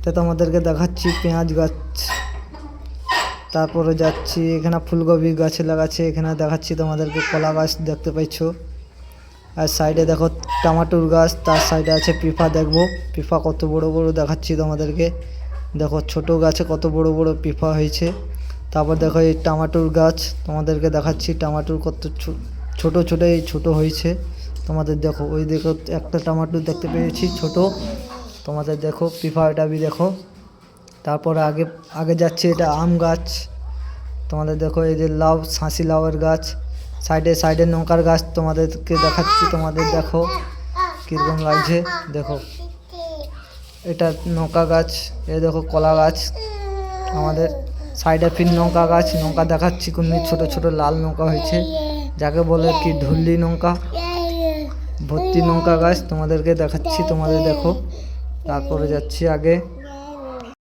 তো তোমাদেরকে দেখাচ্ছি পেঁয়াজ গাছ। তারপরে যাচ্ছি এখানে ফুলকপি গাছ লাগাচ্ছে, এখানে দেখাচ্ছি তোমাদেরকে কলা গাছ দেখতে পাচ্ছ। আর সাইডে দেখো টমাটোর গাছ, তার সাইডে আছে পিফা। দেখবো পিফা কত বড় বড় দেখাচ্ছি তোমাদেরকে। দেখো ছোট গাছে কত বড় বড় পিফা হয়েছে। তারপর দেখো এই টমাটোর গাছ তোমাদেরকে দেখাচ্ছি, টমাটোর কত ছোট ছোট এই ছোট হয়েছে তোমাদের। দেখো ওই দেখো একটা টমাটো দেখতে পেয়েছি ছোট তোমাদের। দেখো পিফা এটা भी দেখো। তারপরে আগে আগে যাচ্ছে এটা আম গাছ তোমাদের। দেখো এই যে লাউ, শাঁসি লাউয়ের গাছ। সাইডে সাইডে লঙ্কার গাছ তোমাদেরকে দেখাচ্ছি। তোমাদের দেখো কীরকম লাগছে। দেখো এটা লঙ্কা গাছ, এই দেখো কলা গাছ আমাদের। সাইডে ফির লঙ্কা গাছ, লঙ্কা দেখাচ্ছি কোন ছোট ছোট লাল লঙ্কা হয়েছে, যাকে বলে কি ঢুল্লি লঙ্কা। ভর্তি লঙ্কা গাছ তোমাদেরকে দেখাচ্ছি তোমাদের। দেখো তারপরে যাচ্ছি আগে